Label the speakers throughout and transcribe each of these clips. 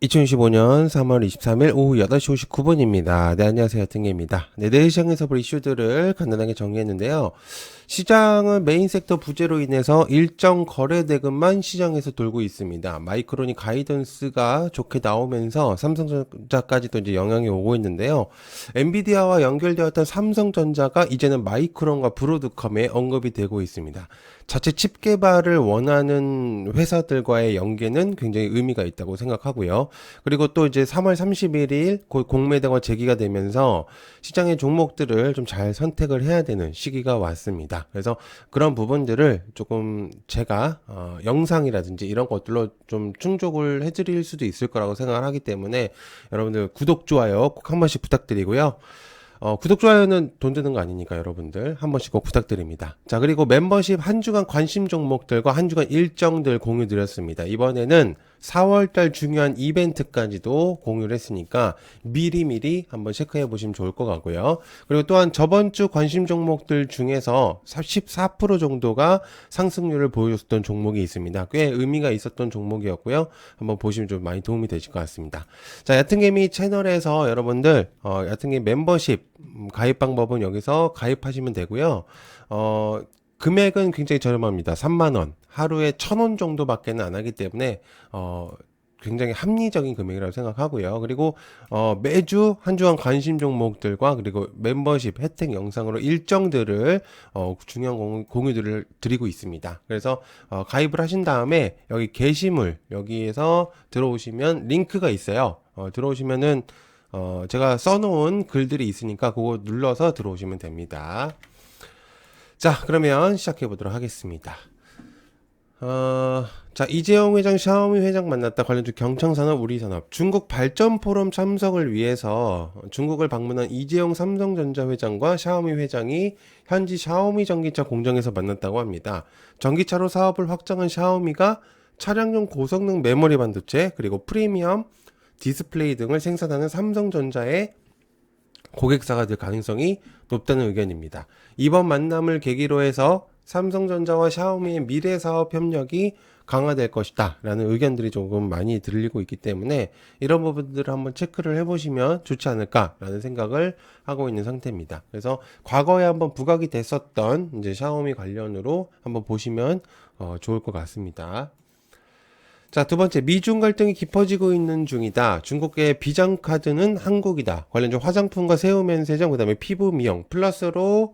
Speaker 1: 2025년 3월 23일 오후 8시 59분입니다. 네, 안녕하세요. 등계입니다. 네, 내일 시장에서 볼 이슈들을 간단하게 정리했는데요. 시장은 메인 섹터 부재로 인해서 일정 거래 대금만 시장에서 돌고 있습니다. 마이크론이 가이던스가 좋게 나오면서 삼성전자까지도 이제 영향이 오고 있는데요. 엔비디아와 연결되었던 삼성전자가 이제는 마이크론과 브로드컴에 언급이 되고 있습니다. 자체 칩 개발을 원하는 회사들과의 연계는 굉장히 의미가 있다고 생각하고요. 그리고 또 이제 3월 31일 곧 공매도가 제기가 되면서 시장의 종목들을 좀 잘 선택을 해야 되는 시기가 왔습니다. 그래서 그런 부분들을 조금 제가 영상이라든지 이런 것들로 좀 충족을 해드릴 수도 있을 거라고 생각을 하기 때문에 여러분들 구독, 좋아요 꼭 한 번씩 부탁드리고요. 구독, 좋아요는 돈 드는 거 아니니까 여러분들 한 번씩 꼭 부탁드립니다. 자, 그리고 멤버십 한 주간 관심 종목들과 한 주간 일정들 공유 드렸습니다. 이번에는 4월달 중요한 이벤트까지도 공유를 했으니까 미리미리 한번 체크해 보시면 좋을 것 같고요. 그리고 또한 저번 주 관심 종목들 중에서 14% 정도가 상승률을 보여줬던 종목이 있습니다. 꽤 의미가 있었던 종목이었고요. 한번 보시면 좀 많이 도움이 되실 것 같습니다. 자, 얕은개미 채널에서 여러분들 얕은개미 멤버십 가입 방법은 여기서 가입하시면 되고요. 금액은 굉장히 저렴합니다. 3만원. 하루에 1,000원 정도밖에는 안 하기 때문에, 굉장히 합리적인 금액이라고 생각하고요. 그리고, 매주 한 주간 관심 종목들과 그리고 멤버십 혜택 영상으로 일정들을, 중요한 공유들을 드리고 있습니다. 그래서, 가입을 하신 다음에 여기 게시물, 여기에서 들어오시면 링크가 있어요. 들어오시면은, 제가 써놓은 글들이 있으니까 그거 눌러서 들어오시면 됩니다. 자, 그러면 시작해 보도록 하겠습니다. 자, 이재용 회장, 샤오미 회장 만났다. 관련주 경창산업, 우리산업. 중국 발전 포럼 참석을 위해서 중국을 방문한 이재용 삼성전자 회장과 샤오미 회장이 현지 샤오미 전기차 공장에서 만났다고 합니다. 전기차로 사업을 확장한 샤오미가 차량용 고성능 메모리 반도체, 그리고 프리미엄 디스플레이 등을 생산하는 삼성전자의 고객사가 될 가능성이 높다는 의견입니다. 이번 만남을 계기로 해서 삼성전자와 샤오미의 미래 사업 협력이 강화될 것이다 라는 의견들이 조금 많이 들리고 있기 때문에 이런 부분들을 한번 체크를 해보시면 좋지 않을까 라는 생각을 하고 있는 상태입니다. 그래서 과거에 한번 부각이 됐었던 이제 샤오미 관련으로 한번 보시면 좋을 것 같습니다. 자, 두 번째, 미중 갈등이 깊어지고 있는 중이다. 중국의 비장카드는 한국이다. 관련주 화장품과 새우 면세점, 그 다음에 피부 미용, 플러스로,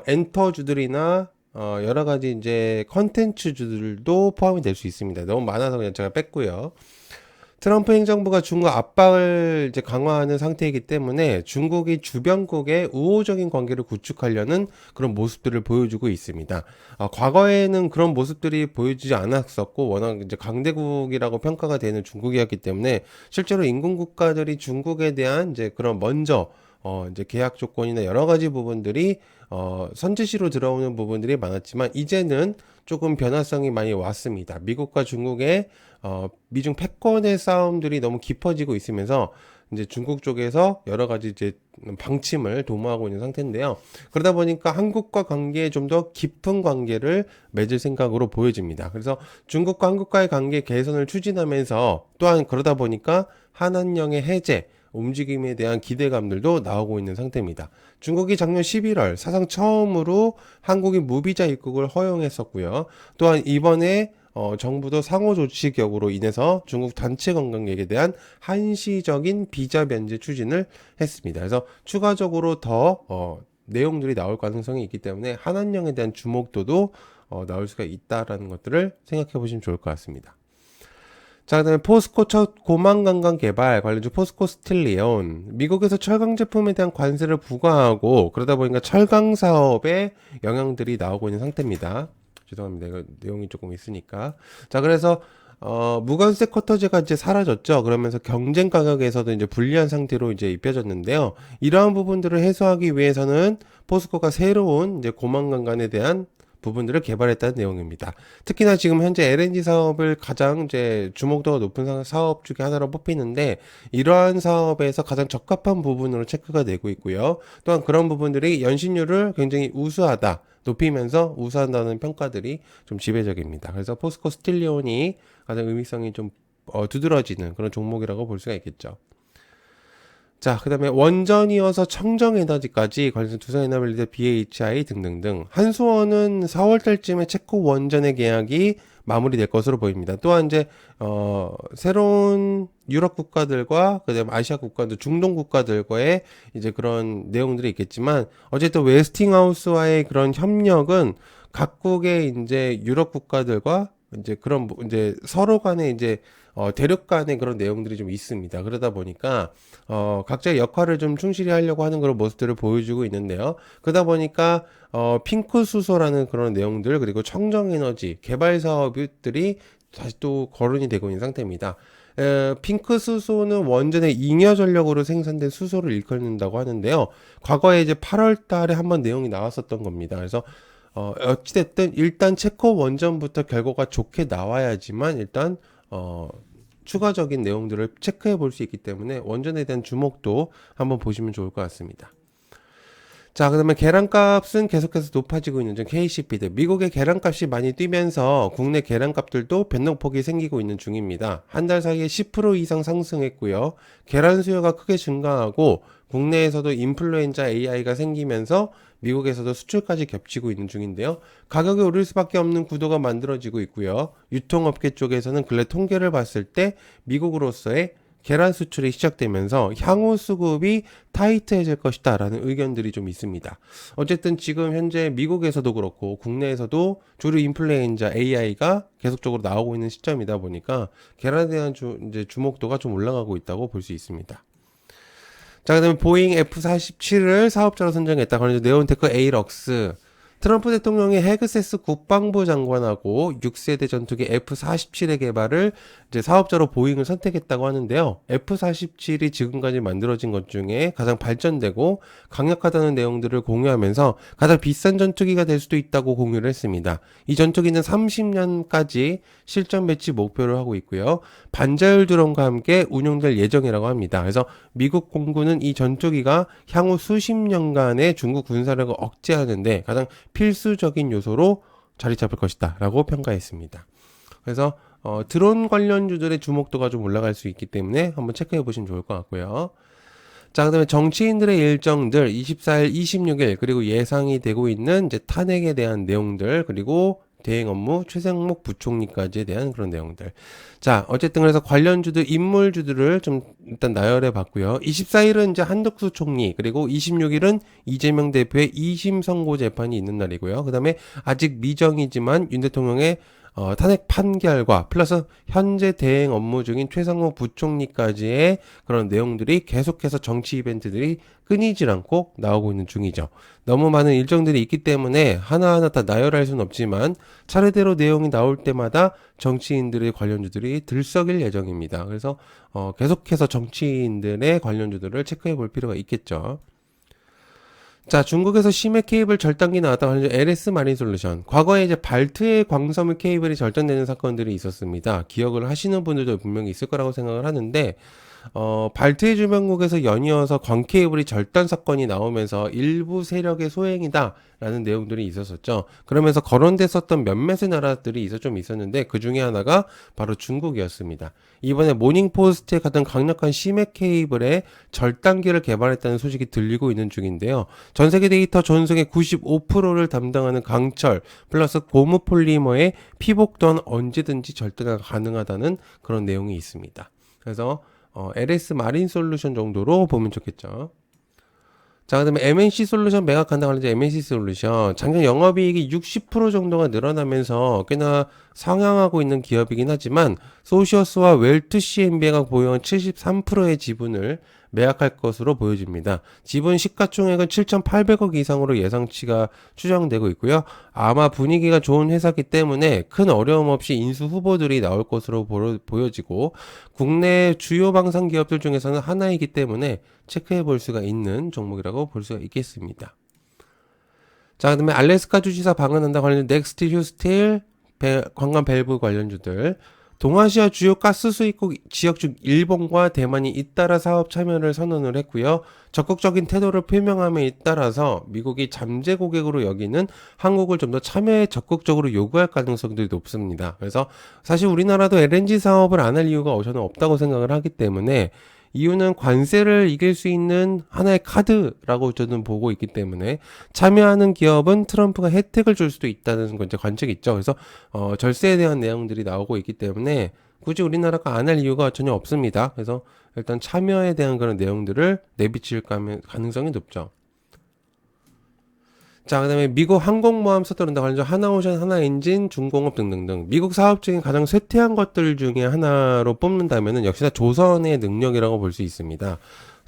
Speaker 1: 엔터주들이나, 여러 가지 이제 컨텐츠주들도 포함이 될 수 있습니다. 너무 많아서 그냥 제가 뺐고요. 트럼프 행정부가 중국 압박을 이제 강화하는 상태이기 때문에 중국이 주변국의 우호적인 관계를 구축하려는 그런 모습들을 보여주고 있습니다. 과거에는 그런 모습들이 보여지지 않았었고 워낙 이제 강대국이라고 평가가 되는 중국이었기 때문에 실제로 인근 국가들이 중국에 대한 이제 그런 먼저 이제 계약 조건이나 여러 가지 부분들이 선제시로 들어오는 부분들이 많았지만 이제는 조금 변화성이 많이 왔습니다. 미국과 중국의 미중 패권의 싸움들이 너무 깊어지고 있으면서 이제 중국 쪽에서 여러 가지 이제 방침을 도모하고 있는 상태인데요. 그러다 보니까 한국과 관계에 좀 더 깊은 관계를 맺을 생각으로 보여집니다. 그래서 중국과 한국과의 관계 개선을 추진하면서 또한 그러다 보니까 한한령의 해제 움직임에 대한 기대감들도 나오고 있는 상태입니다. 중국이 작년 11월 사상 처음으로 한국인 무비자 입국을 허용했었고요. 또한 이번에 정부도 상호 조치 격으로 인해서 중국 단체 관광객에 대한 한시적인 비자 면제 추진을 했습니다. 그래서 추가적으로 더 내용들이 나올 가능성이 있기 때문에 한한령에 대한 주목도도 나올 수가 있다라는 것들을 생각해 보시면 좋을 것 같습니다. 자, 그다음에 포스코 첫 고망관광 개발 관련주 포스코 스틸리온. 미국에서 철강 제품에 대한 관세를 부과하고 그러다 보니까 철강 사업에 영향들이 나오고 있는 상태입니다. 죄송합니다. 이거 내용이 조금 있으니까. 자, 그래서 무관세 쿼터제가 이제 사라졌죠. 그러면서 경쟁 가격에서도 이제 불리한 상태로 이제 입혀졌는데요. 이러한 부분들을 해소하기 위해서는 포스코가 새로운 이제 고망관광에 대한 부분들을 개발했다는 내용입니다. 특히나 지금 현재 LNG 사업을 가장 이제 주목도가 높은 사업 중에 하나로 뽑히는데 이러한 사업에서 가장 적합한 부분으로 체크가 되고 있고요. 또한 그런 부분들이 연신율을 굉장히 우수하다, 높이면서 우수한다는 평가들이 좀 지배적입니다. 그래서 포스코 스틸리온이 가장 의미성이 좀 두드러지는 그런 종목이라고 볼 수가 있겠죠. 자, 그 다음에 원전이어서 청정에너지까지 관련해서 두산에너빌리티, BHI 등등등. 한수원은 4월 달쯤에 체코 원전의 계약이 마무리될 것으로 보입니다. 또한 이제 새로운 유럽 국가들과 그다음에 아시아 국가들, 중동 국가들과의 이제 그런 내용들이 있겠지만 어쨌든 웨스팅하우스와의 그런 협력은 각국의 이제 유럽 국가들과 이제 그런 이제 서로 간에 이제 대륙 간의 그런 내용들이 좀 있습니다. 그러다 보니까 각자의 역할을 좀 충실히 하려고 하는 그런 모습들을 보여주고 있는데요. 그러다 보니까 핑크 수소라는 그런 내용들 그리고 청정 에너지 개발 사업들이 다시 또 거론이 되고 있는 상태입니다. 핑크 수소는 원전의 잉여 전력으로 생산된 수소를 일컫는다고 하는데요. 과거에 이제 8월 달에 한번 내용이 나왔었던 겁니다. 그래서 어찌됐든 일단 체코 원전부터 결과가 좋게 나와야지만 일단 추가적인 내용들을 체크해 볼 수 있기 때문에 원전에 대한 주목도 한번 보시면 좋을 것 같습니다. 자, 그다음에 계란값은 계속해서 높아지고 있는 중 KCP들. 미국의 계란값이 많이 뛰면서 국내 계란값들도 변동폭이 생기고 있는 중입니다. 한 달 사이에 10% 이상 상승했고요. 계란 수요가 크게 증가하고 국내에서도 인플루엔자 AI가 생기면서 미국에서도 수출까지 겹치고 있는 중인데요. 가격이 오를 수밖에 없는 구도가 만들어지고 있고요. 유통업계 쪽에서는 근래 통계를 봤을 때 미국으로서의 계란 수출이 시작되면서 향후 수급이 타이트해질 것이다 라는 의견들이 좀 있습니다. 어쨌든 지금 현재 미국에서도 그렇고 국내에서도 주류 인플루엔자 AI가 계속적으로 나오고 있는 시점이다 보니까 계란에 대한 이제 주목도가 좀 올라가고 있다고 볼 수 있습니다. 자, 그 다음에 보잉 F-47을 사업자로 선정했다. 그래서 네온테크 에이럭스. 트럼프 대통령이 헤그세스 국방부 장관하고 6세대 전투기 F-47의 개발을 이제 사업자로 보잉을 선택했다고 하는데요. F-47이 지금까지 만들어진 것 중에 가장 발전되고 강력하다는 내용들을 공유하면서 가장 비싼 전투기가 될 수도 있다고 공유를 했습니다. 이 전투기는 30년까지 실전 배치 목표를 하고 있고요. 반자율 드론과 함께 운용될 예정이라고 합니다. 그래서 미국 공군은 이 전투기가 향후 수십 년간의 중국 군사력을 억제하는데 가장 필수적인 요소로 자리 잡을 것이다 라고 평가했습니다. 그래서 드론 관련주들의 주목도가 좀 올라갈 수 있기 때문에 한번 체크해 보시면 좋을 것 같고요. 자, 그 다음에 정치인들의 일정들 24일, 26일 그리고 예상이 되고 있는 이제 탄핵에 대한 내용들 그리고 대행 업무 최상목 부총리까지에 대한 그런 내용들. 자, 어쨌든 그래서 관련주들, 인물주들을 좀 일단 나열해 봤고요. 24일은 이제 한덕수 총리, 그리고 26일은 이재명 대표의 2심 선고 재판이 있는 날이고요. 그 다음에 아직 미정이지만 윤 대통령의 탄핵 판결과 플러스 현재 대행 업무 중인 최상목 부총리까지의 그런 내용들이 계속해서 정치 이벤트들이 끊이질 않고 나오고 있는 중이죠. 너무 많은 일정들이 있기 때문에 하나하나 다 나열할 수는 없지만 차례대로 내용이 나올 때마다 정치인들의 관련주들이 들썩일 예정입니다. 그래서 계속해서 정치인들의 관련주들을 체크해 볼 필요가 있겠죠. 자, 중국에서 심해 케이블 절단기 나왔다고 하는 LS 마린솔루션. 과거에 이제 발트해 광섬유 케이블이 절단되는 사건들이 있었습니다. 기억을 하시는 분들도 분명히 있을 거라고 생각을 하는데, 발트해 주변국에서 연이어서 광 케이블이 절단 사건이 나오면서 일부 세력의 소행이다 라는 내용들이 있었었죠. 그러면서 거론됐었던 몇몇의 나라들이 좀 있었는데 그 중에 하나가 바로 중국이었습니다. 이번에 모닝포스트에 같은 강력한 심해 케이블의 절단기를 개발했다는 소식이 들리고 있는 중인데요. 전세계 데이터 전송의 95%를 담당하는 강철 플러스 고무 폴리머의 피복 또한 언제든지 절단가 가능하다는 그런 내용이 있습니다. 그래서 LS 마린 솔루션 정도로 보면 좋겠죠. 자, 그 다음에 MNC 솔루션 매각한다고 하는데 MNC 솔루션 작년 영업이익이 60% 정도가 늘어나면서 꽤나 상향하고 있는 기업이긴 하지만 소시어스와 웰트 CMB가 보유한 73%의 지분을 매각할 것으로 보여집니다. 지분 시가총액은 7,800억 이상으로 예상치가 추정되고 있고요. 아마 분위기가 좋은 회사이기 때문에 큰 어려움 없이 인수 후보들이 나올 것으로 보여지고 국내 주요 방산 기업들 중에서는 하나이기 때문에 체크해 볼 수가 있는 종목이라고 볼 수가 있겠습니다. 자, 그다음에 알래스카 주지사 방한한다고 하는 넥스트 휴스틸 관광 밸브 관련주들. 동아시아 주요 가스 수입국 지역 중 일본과 대만이 잇따라 사업 참여를 선언을 했고요. 적극적인 태도를 표명함에 잇따라서 미국이 잠재 고객으로 여기는 한국을 좀 더 참여에 적극적으로 요구할 가능성들이 높습니다. 그래서 사실 우리나라도 LNG 사업을 안 할 이유가 저는 없다고 생각을 하기 때문에, 이유는 관세를 이길 수 있는 하나의 카드라고 저는 보고 있기 때문에, 참여하는 기업은 트럼프가 혜택을 줄 수도 있다는 건 이제 관측이 있죠. 그래서 절세에 대한 내용들이 나오고 있기 때문에 굳이 우리나라가 안 할 이유가 전혀 없습니다. 그래서 일단 참여에 대한 그런 내용들을 내비칠 가능성이 높죠. 자, 그다음에 미국 항공모함 서두른다 관련 하나오션, 하나엔진, 중공업 등등등 미국 사업 중에 가장 쇠퇴한 것들 중에 하나로 뽑는다면은 역시나 조선의 능력이라고 볼 수 있습니다.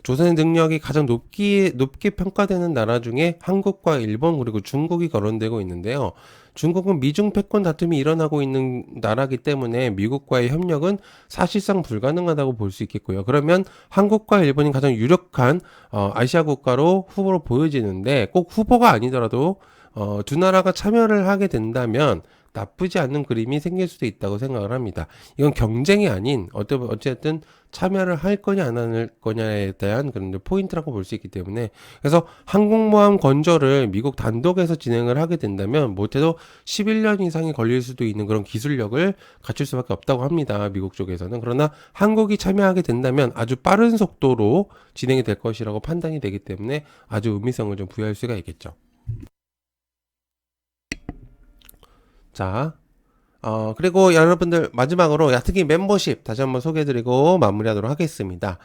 Speaker 1: 조선의 능력이 가장 높게 평가되는 나라 중에 한국과 일본 그리고 중국이 거론되고 있는데요. 중국은 미중 패권 다툼이 일어나고 있는 나라기 때문에 미국과의 협력은 사실상 불가능하다고 볼 수 있겠고요. 그러면 한국과 일본이 가장 유력한 아시아 국가로 후보로 보여지는데, 꼭 후보가 아니더라도 두 나라가 참여를 하게 된다면 나쁘지 않은 그림이 생길 수도 있다고 생각을 합니다. 이건 경쟁이 아닌 어쨌든 참여를 할 거냐 안 할 거냐에 대한 그런 포인트라고 볼 수 있기 때문에, 그래서 항공모함 건조를 미국 단독에서 진행을 하게 된다면 못해도 11년 이상이 걸릴 수도 있는 그런 기술력을 갖출 수밖에 없다고 합니다. 미국 쪽에서는. 그러나 한국이 참여하게 된다면 아주 빠른 속도로 진행이 될 것이라고 판단이 되기 때문에 아주 의미성을 좀 부여할 수가 있겠죠. 자, 그리고 여러분들 마지막으로 야트기 멤버십 다시 한번 소개해드리고 마무리하도록 하겠습니다.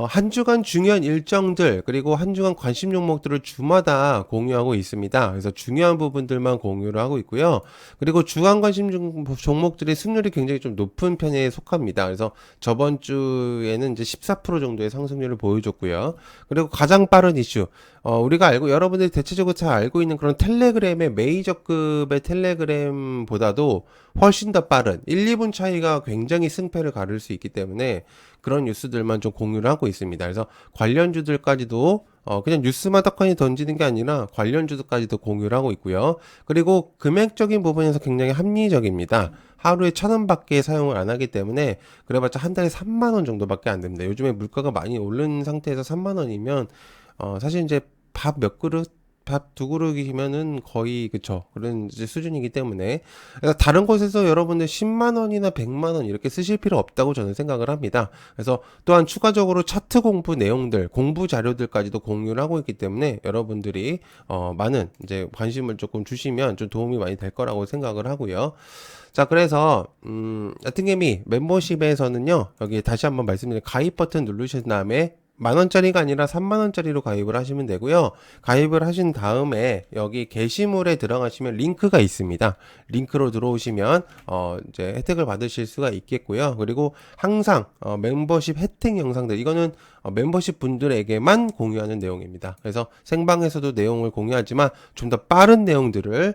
Speaker 1: 한 주간 중요한 일정들 그리고 한 주간 관심 종목들을 주마다 공유하고 있습니다. 그래서 중요한 부분들만 공유를 하고 있고요. 그리고 주간 관심 종목들의 승률이 굉장히 좀 높은 편에 속합니다. 그래서 저번 주에는 이제 14% 정도의 상승률을 보여줬고요. 그리고 가장 빠른 이슈, 우리가 여러분들이 대체적으로 잘 알고 있는 그런 텔레그램의 메이저급의 텔레그램보다도 훨씬 더 빠른 1, 2분 차이가 굉장히 승패를 가를 수 있기 때문에 그런 뉴스들만 좀 공유를 하고 있습니다. 그래서 관련주들까지도 그냥 뉴스만 떡하니 던지는 게 아니라 관련주들까지도 공유를 하고 있고요. 그리고 금액적인 부분에서 굉장히 합리적입니다. 하루에 1,000원밖에 사용을 안 하기 때문에 그래봤자 한 달에 3만원 정도밖에 안 됩니다. 요즘에 물가가 많이 오른 상태에서 3만원이면 사실 이제 밥 두 그릇이면은 거의 그런 이제 수준이기 때문에, 그래서 다른 곳에서 여러분들 10만 원이나 100만 원 이렇게 쓰실 필요 없다고 저는 생각을 합니다. 그래서 또한 추가적으로 차트 공부 내용들, 공부 자료들까지도 공유를 하고 있기 때문에 여러분들이 많은 이제 관심을 조금 주시면 좀 도움이 많이 될 거라고 생각을 하고요. 자, 그래서 야트개미 멤버십에서는요, 여기 다시 한번 말씀드린 가입 버튼 누르신 다음에 10,000원짜리가 아니라 30,000원짜리로 가입을 하시면 되고요. 가입을 하신 다음에 여기 게시물에 들어가시면 링크가 있습니다. 링크로 들어오시면 이제 혜택을 받으실 수가 있겠고요. 그리고 항상 멤버십 혜택 영상들, 이거는 멤버십 분들에게만 공유하는 내용입니다. 그래서 생방에서도 내용을 공유하지만 좀 더 빠른 내용들을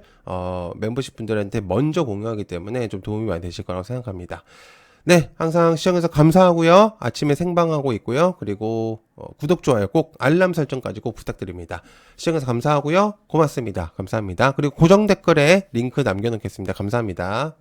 Speaker 1: 멤버십 분들한테 먼저 공유하기 때문에 좀 도움이 많이 되실 거라고 생각합니다. 네, 항상 시청해서 감사하고요. 아침에 생방하고 있고요. 그리고 구독, 좋아요 꼭, 알람 설정까지 꼭 부탁드립니다. 시청해서 감사하고요. 고맙습니다. 감사합니다. 그리고 고정 댓글에 링크 남겨놓겠습니다. 감사합니다.